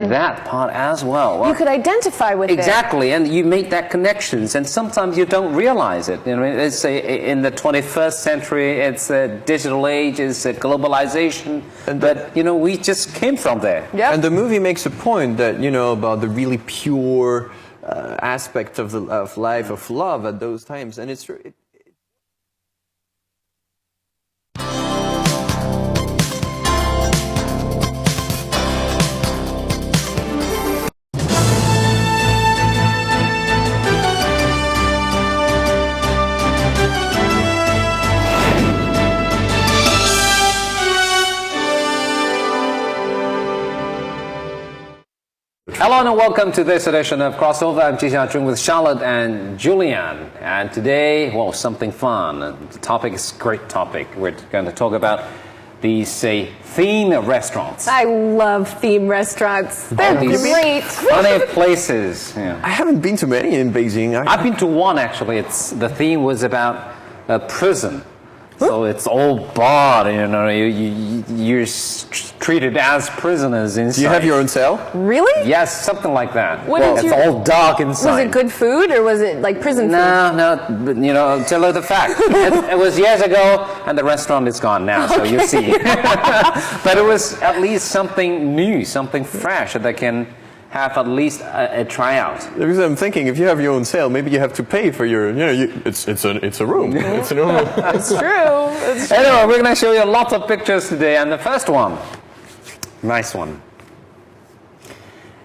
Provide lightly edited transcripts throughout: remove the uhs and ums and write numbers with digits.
that part as well. You could identify with exactly, and you make that connections, and sometimes you don't realize it. You know, it's in the 21st century, it's a digital age, it's a globalization, but you know, we just came from there. Yep. And the movie makes a point that, you know, about the really pure aspect of life, of love at those times, and it's. Hello and welcome to this edition of Crossover. I'm Ji Xiaojun with Charlotte and Julian. And today, well, something fun. The topic is a great topic. We're going to talk about these, theme restaurants. I love theme restaurants. They're great. Funny places. Yeah. I haven't been to many in Beijing. I've been to one, actually. The theme was about a prison. So it's all barred, you know, you're treated as prisoners inside. Do you have your own cell? Really? Yes, something like that. It's all dark inside. Was it good food or was it like prison food? No, you know, tell her the fact. It was years ago and the restaurant is gone now, so you see. But it was at least something new, something fresh that can have at least a tryout. Because I'm thinking, if you have your own cell, maybe you have to pay for your, you know, it's a room. It's a room. It's true. It's true. Anyway, we're going to show you lots of pictures today, and the first one, nice one.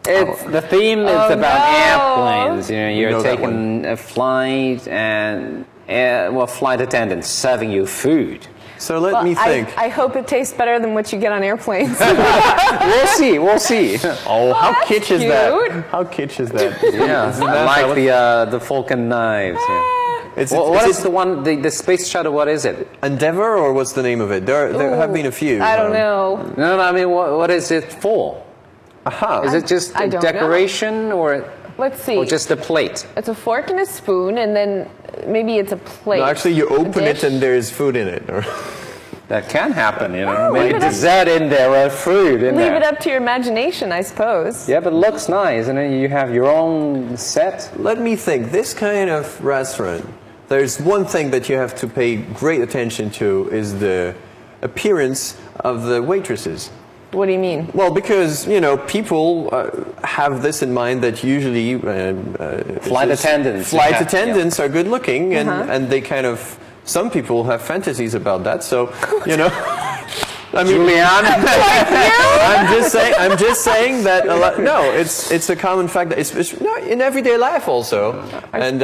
The theme is about airplanes. You know, you're taking a flight, and flight attendants serving you food. So let me think. I hope it tastes better than what you get on airplanes. We'll see. Oh, how kitsch is that? How kitsch is that? Yeah, like the Falcon knives. Yeah. What is the one, the space shuttle, what is it? Endeavour, or what's the name of it? There have been a few. I don't know. No, I mean, what is it for? Is it just a decoration, or... Let's see. Or just a plate? It's a fork and a spoon, and then maybe it's a plate. No, actually, you open it and there's food in it. That can happen, you know. Maybe dessert in there or fruit in there. Leave it up to your imagination, I suppose. Yeah, but it looks nice, and then you have your own set. Let me think. This kind of restaurant, there's one thing that you have to pay great attention to is the appearance of the waitresses. What do you mean? Well, because, you know, people have this in mind that usually flight attendants are good looking, and they kind of, some people have fantasies about that, so, you know. I mean, Julian, I'm just saying that it's a common fact that it's in everyday life also, and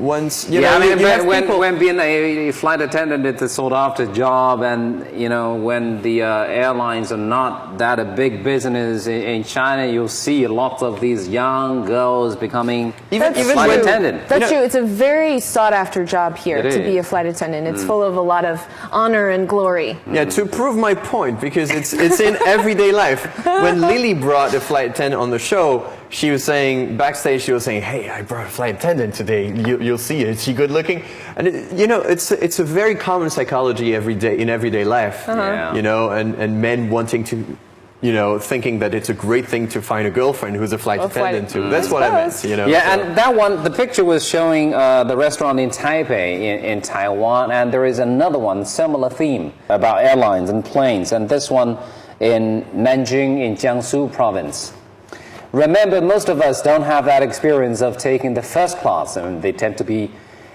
once you know, when being a flight attendant, it's a sought after job, and you know, when the airlines are not that a big business in China, you'll see lots of these young girls becoming even flight attendant. That's true. It's a very sought after job here to be a flight attendant. It's full of a lot of honor and glory. Yeah, to prove my point, because it's in everyday life. When Lily brought a flight attendant on the show, she was saying, backstage, she was saying, "Hey, I brought a flight attendant today. You'll see, is she good looking?" And you know, it's a very common psychology in everyday life. You know, and men wanting to, you know, thinking that it's a great thing to find a girlfriend who's a flight attendant too. That's what I meant, you know. Yeah, and that one, the picture was showing the restaurant in Taipei, in Taiwan, and there is another one, similar theme, about airlines and planes, and this one in Nanjing in Jiangsu province. Remember, most of us don't have that experience of taking the first class, and they tend to be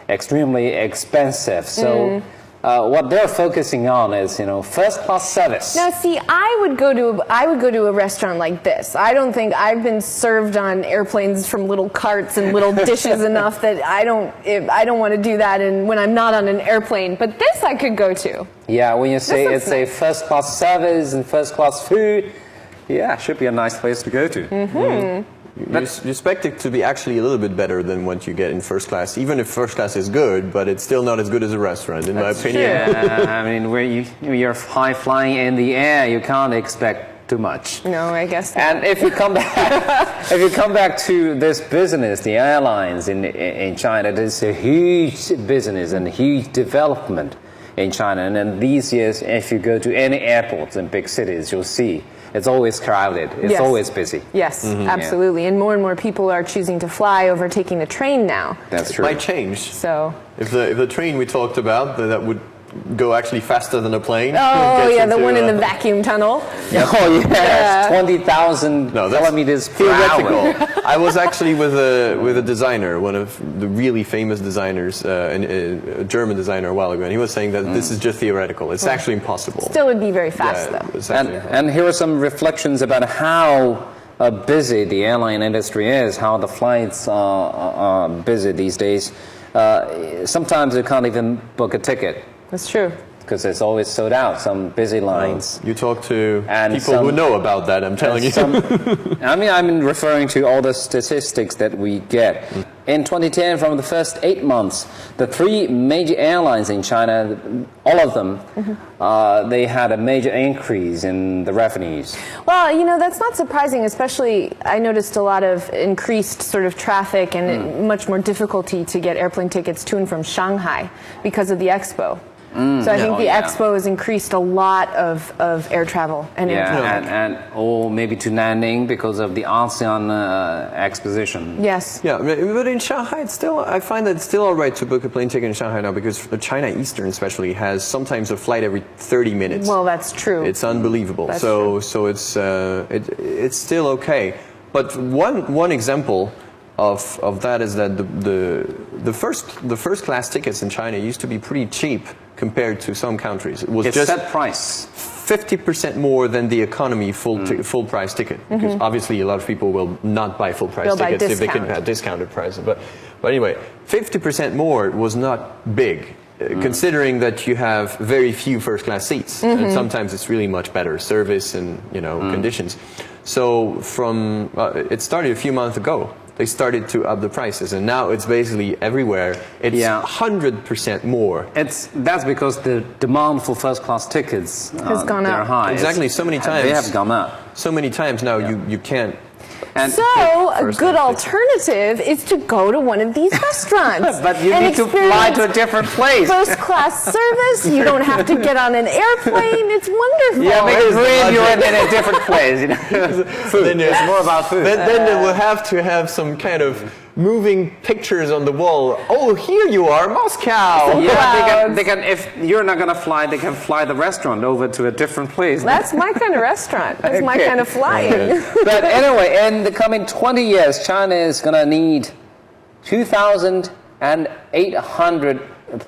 extremely expensive, so... what they're focusing on is, you know, first class service. Now, see, I would go to a restaurant like this. I don't think I've been served on airplanes from little carts and little dishes enough that I don't want to do that. And when I'm not on an airplane, but this I could go to. Yeah, when you say it's a first class service and first class food, yeah, it should be a nice place to go to. You expect it to be actually a little bit better than what you get in first class, even if first class is good, but it's still not as good as a restaurant, in my opinion. Yeah, I mean, where you're high flying in the air, you can't expect too much. No, I guess not. And if you come back, to this business, the airlines in China, it's a huge business and huge development in China. And in these years, if you go to any airports in big cities, you'll see it's always crowded. It's Yes. always busy. Yes, absolutely. And more people are choosing to fly over taking a train now. That's It true. might change. So. If the train we talked about, that would go actually faster than a plane. Oh gets yeah, the into, one in the vacuum tunnel. Oh yes, 20,000 No, that's kilometers per hour. theoretical. I was actually with a designer, one of the really famous designers, a German designer a while ago, and he was saying that this is just theoretical. It's actually impossible. Still would be very fast Yeah, though. it's actually And here are some reflections about how busy the airline industry is, how the flights are busy these days. Sometimes you can't even book a ticket That's true. because it's always sold out, some busy lines. You talk to And people who some- know about that, I'm telling you. I'm referring to all the statistics that we get. In 2010, from the first 8 months, the 3 major airlines in China, all of them, they had a major increase in the revenues. Well, that's not surprising, especially I noticed a lot of increased sort of traffic and much more difficulty to get airplane tickets to and from Shanghai because of the expo. So I think the expo has increased a lot of air travel and air traffic. Or maybe to Nanning because of the ASEAN exposition. Yes. Yeah, but in Shanghai, I find that it's still all right to book a plane ticket in Shanghai now because China Eastern especially has sometimes a flight every 30 minutes. Well, that's true. It's unbelievable. That's so it's still okay. But one example of that is that the first class tickets in China used to be pretty cheap compared to some countries. It was It's just set price. 50% more than the economy full price ticket, because obviously a lot of people will not buy full price They'll buy tickets if they can discount. have discounted prices. But anyway, 50% more was not big. Considering that you have very few first class seats, and sometimes it's really much better service and conditions. So it started a few months ago. They started to up the prices, and now it's basically everywhere. It's 100% more. That's because the demand for first class tickets Has gone they're up. high. Exactly, so many times. They have gone up. So many times now you can't. And So a First good class alternative is to go to one of these restaurants. but you and need to fly to a experience different place. First class service. You don't have to get on an airplane. It's wonderful. Yeah, make Where's a the dream you're budget? in a different place. Food. It's more about food. Then they will have to have some kind of moving pictures on the wall. Oh, here you are, Moscow. Yeah, they can. If you're not gonna fly, they can fly the restaurant over to a different place. That's my kind of restaurant. That's my Okay. kind of flying. But anyway, in the coming 20 years, China is gonna need 2,800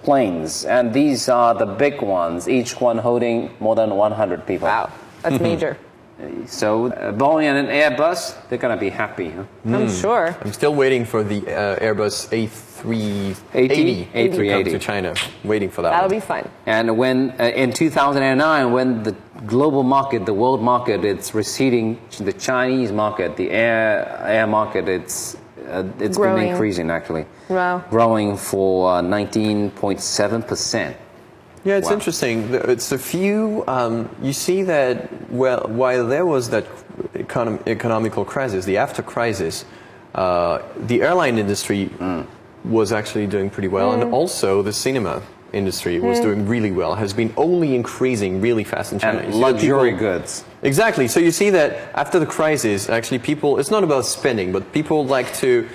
planes, and these are the big ones, each one holding more than 100 people. Wow, that's major. So Boeing and an Airbus, they're gonna be happy. Huh? I'm sure. I'm still waiting for the Airbus A380 to come to China. Waiting for that. That'll one. be fun. And when in 2009, when the global market, the world market, it's receding to the Chinese market, the air market, it's been Growing. increasing actually. Wow. Growing for 19.7%. Yeah, it's Wow. interesting. It's a few. You see that while there was that economical crisis, the after crisis, the airline industry was actually doing pretty well, and also the cinema industry was doing really well. Has been only increasing really fast in China. And You see that luxury people- goods. Exactly. So you see that after the crisis, actually, people. It's not about spending, but people like to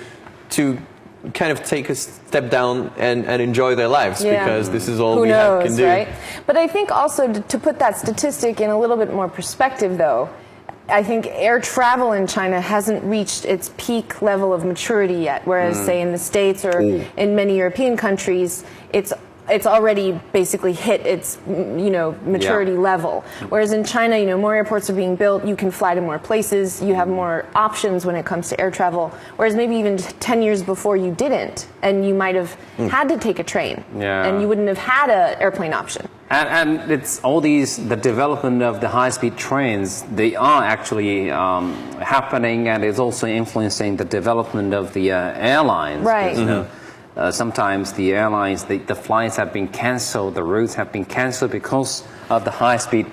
kind of take a step down and enjoy their lives because this is all Who we knows, can do. right? But I think also to put that statistic in a little bit more perspective, though, I think air travel in China hasn't reached its peak level of maturity yet, whereas, say, in the States or in many European countries, it's already basically hit its maturity level. Whereas in China, more airports are being built, you can fly to more places, you have more options when it comes to air travel. Whereas maybe even 10 years before you didn't, and you might have had to take a train, and you wouldn't have had an airplane option. And it's all the development of the high-speed trains, they are actually happening, and it's also influencing the development of the airlines. Right. Because, sometimes the airlines, the flights have been canceled, the routes have been canceled because of the high-speed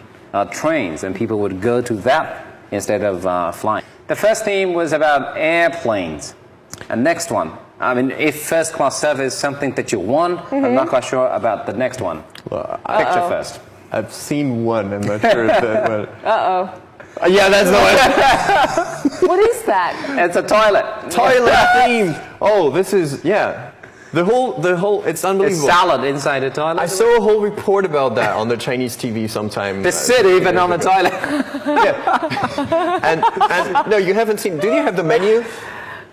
trains, and people would go to that instead of flying. The first theme was about airplanes. And next one, I mean, if first-class service is something that you want, I'm not quite sure about the next one. Well, Picture first. I've seen one. I'm not sure if that. But Yeah, that's the one. What is that? It's a toilet. Toilet theme. Oh, this is, yeah. The whole, it's It's unbelievable. salad inside the toilet. I saw a whole report about that on the Chinese TV sometime. The city even on the toilet. And no, you haven't seen, do you have the menu?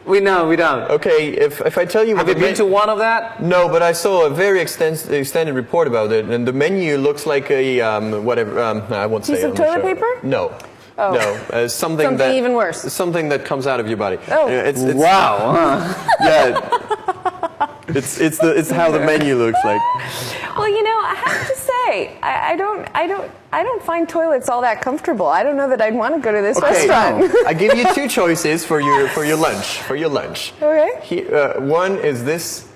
We don't. Okay, if I tell you Have what you been to one of that? No, but I saw a very extended report about it, and the menu looks like a whatever. I won't say. Piece it of on the toilet show. paper? No. Oh. No, something Something that even worse. Something that comes out of your body. Oh. It's Wow. yeah. It's how the menu looks like. Well, you know, I have to say, I don't find toilets all that comfortable. I don't know that I'd want to go to this restaurant. I give you two choices for your lunch. Okay. One is this,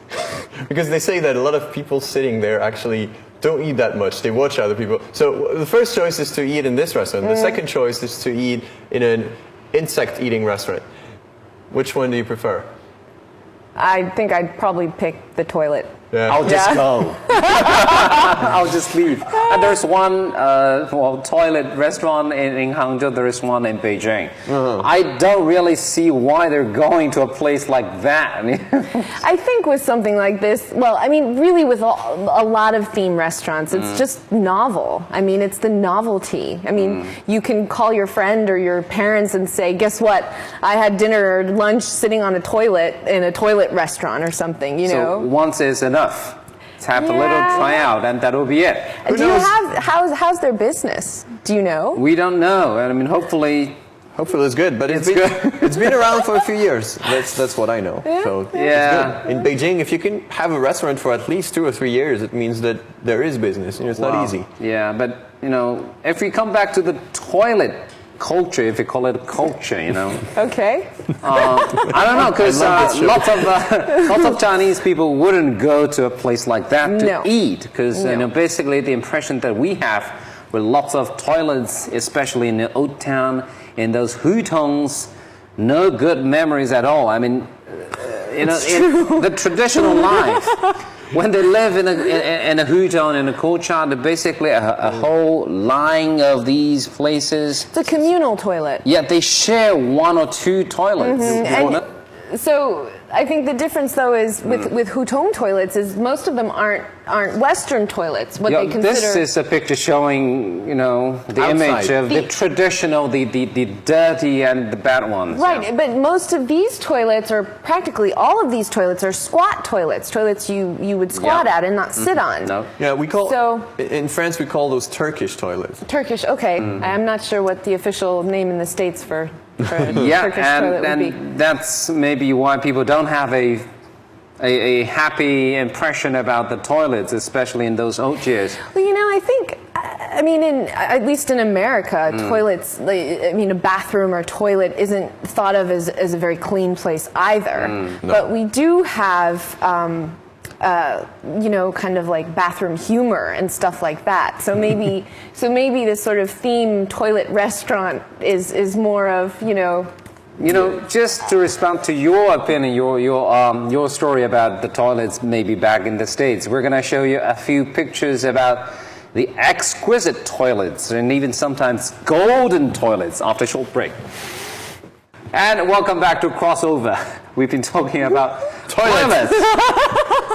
because they say that a lot of people sitting there actually don't eat that much. They watch other people. So the first choice is to eat in this restaurant. The second choice is to eat in an insect-eating restaurant. Which one do you prefer? I think I'd probably pick the toilet. Yeah. I'll just go. I'll just leave. And there's one toilet restaurant in Hangzhou. There is one in Beijing. I don't really see why they're going to a place like that. I think with something like this, well, I mean, really with a lot of theme restaurants, it's just novel. I mean, it's the novelty. I mean, you can call your friend or your parents and say, guess what? I had dinner or lunch sitting on a toilet in a toilet restaurant or something, you know? So once is enough. Let's have a little tryout, and that'll be it. Do you have, how's their business? Do you know? We don't know. I mean, hopefully it's good, but it's been around for a few years. That's what I know. Yeah. So Yeah. it's good. In Beijing, if you can have a restaurant for at least 2 or 3 years, it means that there is business. You know, it's not easy. Yeah, but you know, if we come back to the toilet culture, if you call it a culture, you know. Okay. I don't know, because lots of Chinese people wouldn't go to a place like that to eat, because you know, basically the impression that we have with lots of toilets, especially in the old town, in those hutongs, no good memories at all. I mean, you know, in the traditional life, when they live in a hutong, in a courtyard, basically a whole line of these places. It's a communal toilet. Yeah, they share 1 or 2 toilets. So I think the difference, though, is with hutong toilets is most of them aren't Western toilets. What they consider. This is a picture showing, you know, the Outside. image of the traditional, the dirty and the bad ones. Right, yeah. but most of these toilets, or practically all of these toilets, are squat toilets. Toilets you would squat at and not sit on. No. Yeah, we call in France we call those Turkish toilets. Turkish, okay. I'm not sure what the official name in the States for Yeah, Turkish toilet would be. and that's maybe why people don't have a happy impression about the toilets, especially in those old years. Well, you know, I think, I mean, at least in America, toilets, I mean, a bathroom or toilet isn't thought of as a very clean place either. No. But we do have, you know, kind of like bathroom humor and stuff like that. So maybe this sort of theme toilet restaurant is more of, you know. You know, just to respond to your opinion, your story about the toilets maybe back in the States, we're going to show you a few pictures about the exquisite toilets and even sometimes golden toilets after a short break. And welcome back to Crossover. We've been talking about toilets.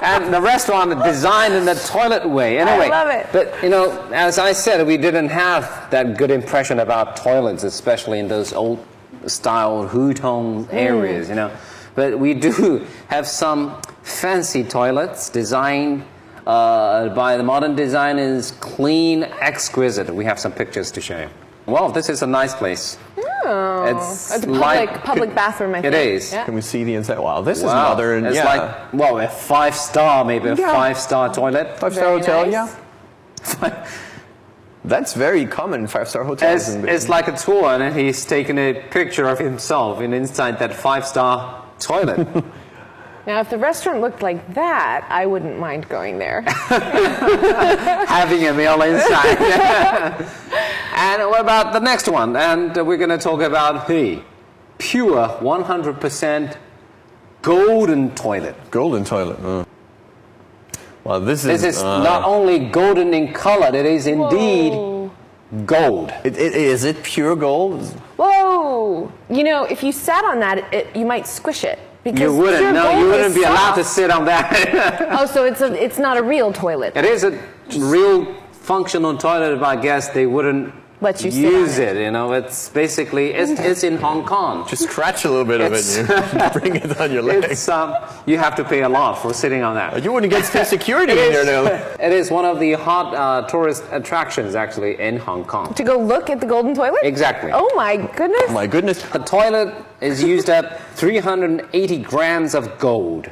And the restaurant designed in the toilet way. Anyway, I love it. But, you know, as I said, we didn't have that good impression about toilets, especially in those old style hutong areas, you know. But we do have some fancy toilets designed by the modern designers, clean, exquisite. We have some pictures to show you. Wow, this is a nice place. Oh, It's a public bathroom, I think. It is. Yeah. Can we see the inside? Wow, this is modern. It's like, well, a 5-star, maybe a 5-star toilet. 5-star Very hotel, nice. yeah. That's very common in 5-star hotels. It's like a tour, and he's taking a picture of himself inside that 5-star toilet. Now, if the restaurant looked like that, I wouldn't mind going there. Having a meal inside. And what about the next one? And we're going to talk about the pure 100% golden toilet. Golden toilet. Well, this is not only golden in color, it is indeed gold. Is it pure gold? Whoa! You know, if you sat on that, you might squish it. Because You wouldn't. pure No, gold you wouldn't is be allowed to soft. sit on that. Oh, so it's not a real toilet. It is a real functional toilet, but I guess they wouldn't Let you sit use on it. You know, it's basically it's in Hong Kong. Just scratch a little bit of it and you bring it on your legs. It's you have to pay a lot for sitting on that. You wouldn't get security in there now. It is one of the hot tourist attractions actually in Hong Kong. To go look at the golden toilet? Exactly. Oh my goodness. My goodness. The toilet is used up 380 grams of gold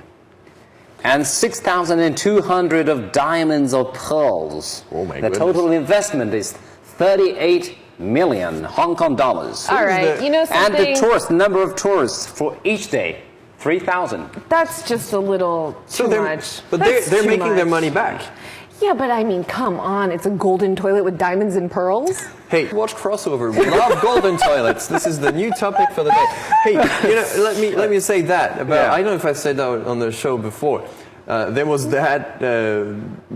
and 6,200 of diamonds or pearls. Oh my The goodness. total investment is 38 million Hong Kong dollars. All right, you know And something? the number of tourists for each day, 3,000. That's just a little too much. But That's they're too making their much. money back. Yeah, but I mean, come on. It's a golden toilet with diamonds and pearls. Hey, watch Crossover. We love golden toilets. This is the new topic for the day. Hey, you know, let me say that about. Yeah. I don't know if I said that on the show before. There was that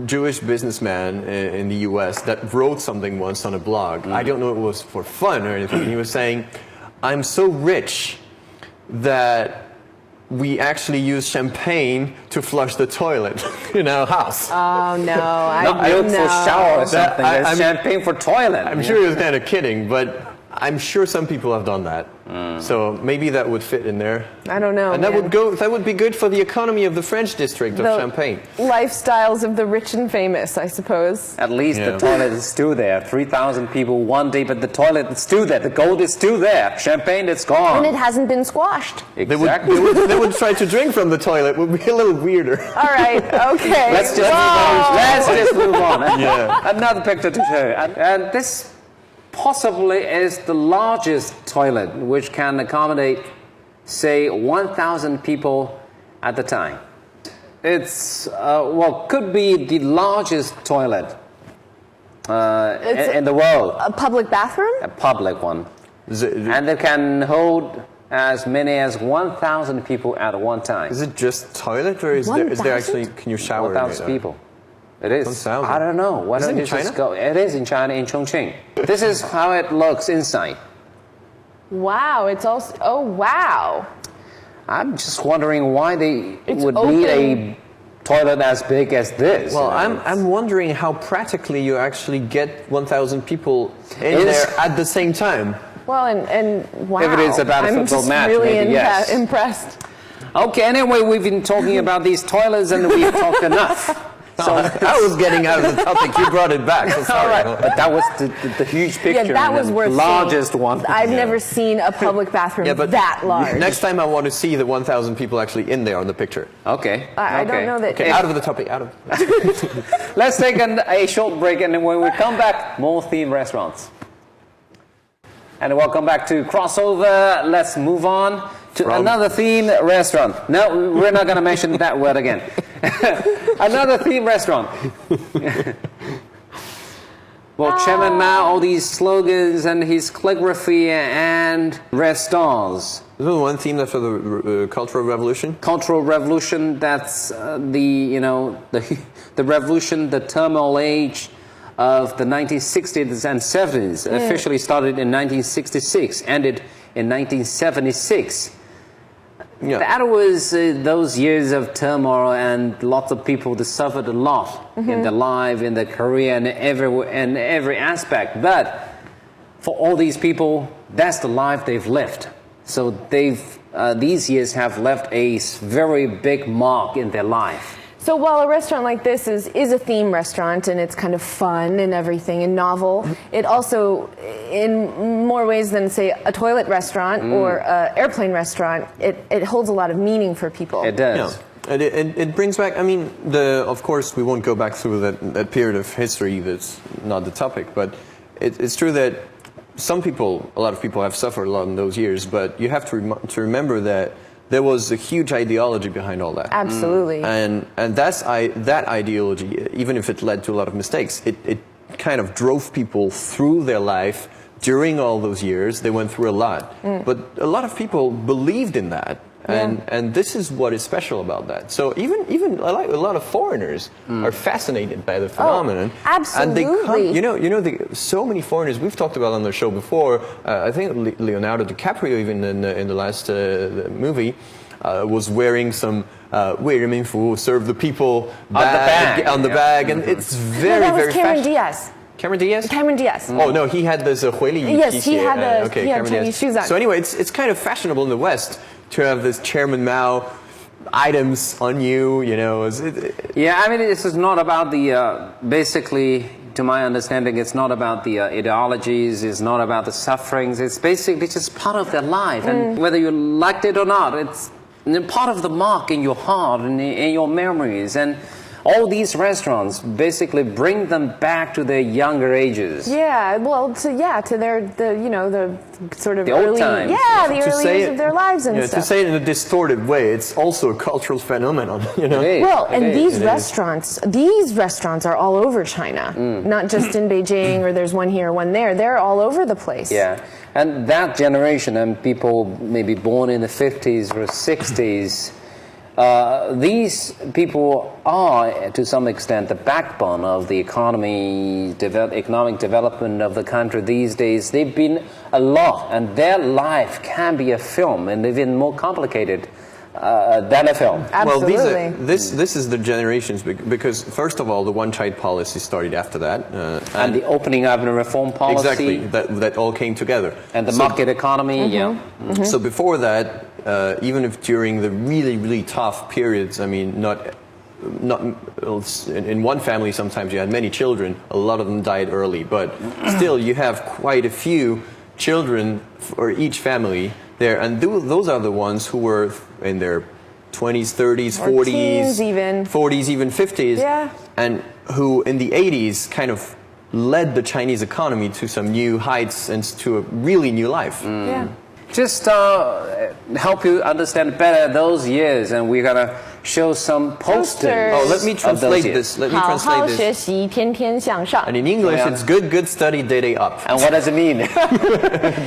Jewish businessman in the U.S. that wrote something once on a blog. I don't know if it was for fun or anything. He was saying, "I'm so rich that we actually use champagne to flush the toilet in our house." Oh no, I Not for shower or something. There's I'm- champagne for toilet. I'm sure he was kind of kidding, but I'm sure some people have done that. So maybe that would fit in there. I don't know. And that man. would be good for the economy of the French district of The Champagne. lifestyles of the rich and famous, I suppose. At least Yeah. the toilet is still there. 3,000 people one day, but the toilet is still there. The gold is still there. Champagne, it's gone. And it hasn't been squashed. Exactly. They would try to drink from the toilet. Would be a little weirder. All right, okay. Let's just Whoa. move on. Let's just move on. Yeah. Another picture to show. And this possibly is the largest toilet which can accommodate, say, 1,000 people at the time. It's, could be the largest toilet in the world. A public bathroom? A public one. Is it, And it can hold as many as 1,000 people at one time. is it just toilet, or is there 1,000? actually, can you shower in 1,000 it? people. It is. 1,000. I don't know. Why Is it don't in you just China? go? It is in China, in Chongqing. This is how it looks inside. Wow, it's also. Oh, wow. I'm just wondering why they It's would open. need a toilet as big as this. Well, you know? I'm wondering how practically you actually get 1,000 people in Is- there at the same time. Well, and wow. If it is about a I'm football just match, really maybe yes. impressed. Okay, anyway, we've been talking about these toilets and we've talked enough. So, I was getting out of the topic. You brought it back. So all sorry. right, but that was the huge picture. Yeah, that and was the worth largest seeing. one. I've never seen a public bathroom Yeah, but that large. next time I want to see the 1,000 people actually in there on the picture. Okay. I don't know that. Okay, out of the topic. Out of. Let's take a short break, and then when we come back, more theme restaurants. And welcome back to Crossover. Let's move on to another theme restaurant. No, we're not going to mention that word again. Another theme restaurant. Well, Chairman Mao, all these slogans and his calligraphy and restaurants. This was one theme after the Cultural Revolution. Cultural Revolution, that's the revolution, the turmoil age of the 1960s and 70s. Officially started in 1966, ended in 1976. Yeah. That was those years of turmoil, and lots of people that suffered a lot in their life, in their career, and every aspect. But for all these people, that's the life they've lived. So these years have left a very big mark in their life. So while a restaurant like this is a theme restaurant and it's kind of fun and everything and novel, it also, in more ways than, say, a toilet restaurant or an airplane restaurant, it holds a lot of meaning for people. It does. Yeah. And it brings back, I mean, of course, we won't go back through that period of history. That's not the topic. But it's true that a lot of people have suffered a lot in those years. But you have to remember that there was a huge ideology behind all that. Absolutely. And that ideology, even if it led to a lot of mistakes, it kind of drove people through their life during all those years, they went through a lot. But a lot of people believed in that. And this is what is special about that. So even a lot of foreigners are fascinated by the phenomenon. Oh, absolutely. And they come, so many foreigners we've talked about on the show before. I think Leonardo DiCaprio, even in the last movie, was wearing some 为人民服务, serve the people on the bag, and it's very, that was very Cameron fashion. Diaz. Cameron Diaz? Cameron Diaz. Oh no, he had this 回礼 Yes, he had Cameron Chinese Diaz. shoes on. So anyway, it's kind of fashionable in the West to have this Chairman Mao items on you, Yeah, I mean, this is not about the, basically, to my understanding, it's not about the ideologies, it's not about the sufferings, it's basically just part of their life. And whether you liked it or not, it's part of the mark in your heart and in your memories. And all these restaurants basically bring them back to their younger ages. Yeah, well, to their the sort of The old early times. the early years of their lives and stuff. To say it in a distorted way, it's also a cultural phenomenon. It is. Well, and It these is. restaurants are all over China, not just in Beijing or there's one here, one there. They're all over the place. Yeah, and that generation, and people maybe born in the 50s or 60s, these people are, to some extent, the backbone of the economic development of the country these days. They've been a lot, and their life can be a film, and even more complicated than a film. Absolutely. Well, this is the generations, because first of all, the one-child policy started after that, and the opening up and reform policy. Exactly, that all came together. And the market economy, So before that, even if during the really, really tough periods, I mean, not in one family sometimes you had many children, a lot of them died early, but still you have quite a few children for each family there, and those are the ones who were in their 20s, 30s, 40s, even 50s, and who in the 80s kind of led the Chinese economy to some new heights and to a really new life. Yeah. Just help you understand better those years, and we're gonna show some posters. Oh, let me translate this. Let me 好好 translate 学 this. 习，天天向上。 And in English, it's good study, day up. And what does it mean?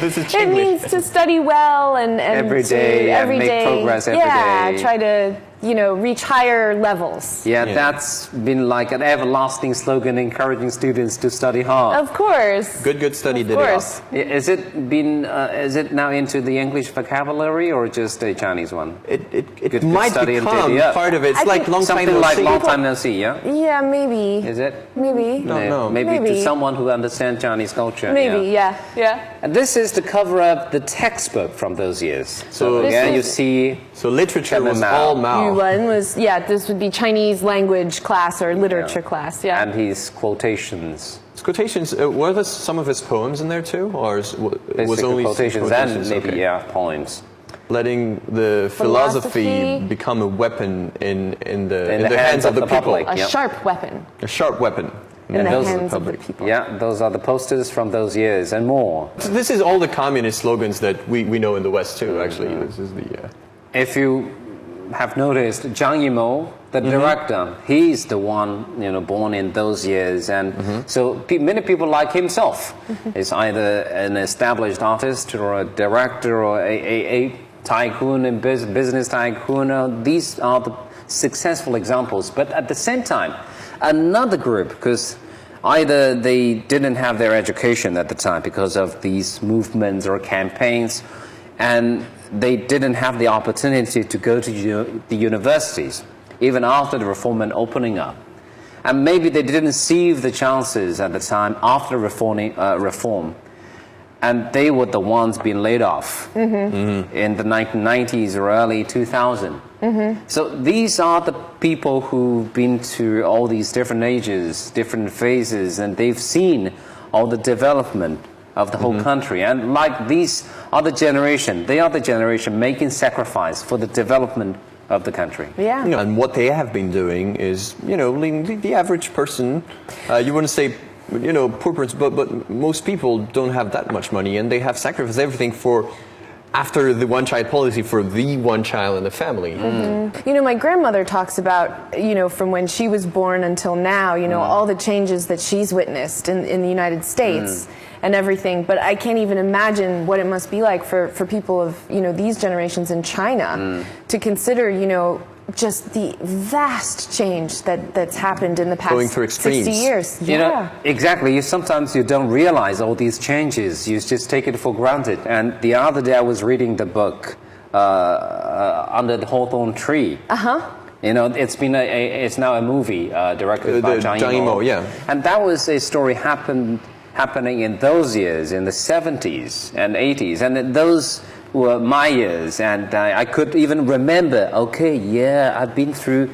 This is It means Chinglish. to study well and Every to day, and every make day, progress every yeah, day. try to reach higher levels. Yeah, that's been like an everlasting slogan encouraging students to study hard. Of course. Good study, Of day course. up. Is it now into the English vocabulary or just a Chinese one? It Good might study and become day up. part of it. It's I like think long time Something no like see. long time no see, yeah? Yeah, maybe. Is it? Maybe. No. Maybe to Maybe. someone who understands Chinese culture. Maybe, yeah. And this is the cover of the textbook from those years. So This again, is- you see So literature Chairman was Mao. all Mao. Yuan was, this would be Chinese language class or literature class, yeah. and his quotations. His quotations, were there some of his poems in there too? Or was Basically only quotations and maybe, okay. poems. Letting the philosophy become a weapon in the hands of the people. public. A Yep. sharp weapon A sharp weapon. in the those are the hands of the public. people. Yeah, those are the posters from those years and more. So this is all the communist slogans that we know in the West too, actually. This is the... If you have noticed, Zhang Yimou, the director, he's the one born in those years, and so many people like himself is either an established artist or a director or a tycoon and business tycoon. These are the successful examples, but at the same time, another group, because either they didn't have their education at the time because of these movements or campaigns, and they didn't have the opportunity to go to the universities, even after the reform and opening up. And maybe they didn't seize the chances at the time after reform. And they were the ones being laid off in the 1990s or early 2000. So these are the people who've been to all these different ages, different phases, and they've seen all the development of the whole country. And like these other generation, they are the generation making sacrifice for the development of the country. Yeah. And what they have been doing is, the average person, you wouldn't say, poor person, but most people don't have that much money, and they have sacrificed everything for after the one-child policy for the one child in the family. You know, my grandmother talks about, you know, from when she was born until now, you know, all the changes that she's witnessed in the United States and everything. But I can't even imagine what it must be like for people of, you know, these generations in China to consider, you know, just the vast change that's happened in the past Going through 60 extremes. years. You know, exactly. Sometimes you don't realize all these changes. You just take it for granted. And the other day I was reading the book Under the Hawthorn Tree. You know, it's now a movie directed by Zhang Yimou. Yeah. And that was a story happening in those years, in the 70s and 80s. And those were my years. And I could even remember, okay, yeah, I've been through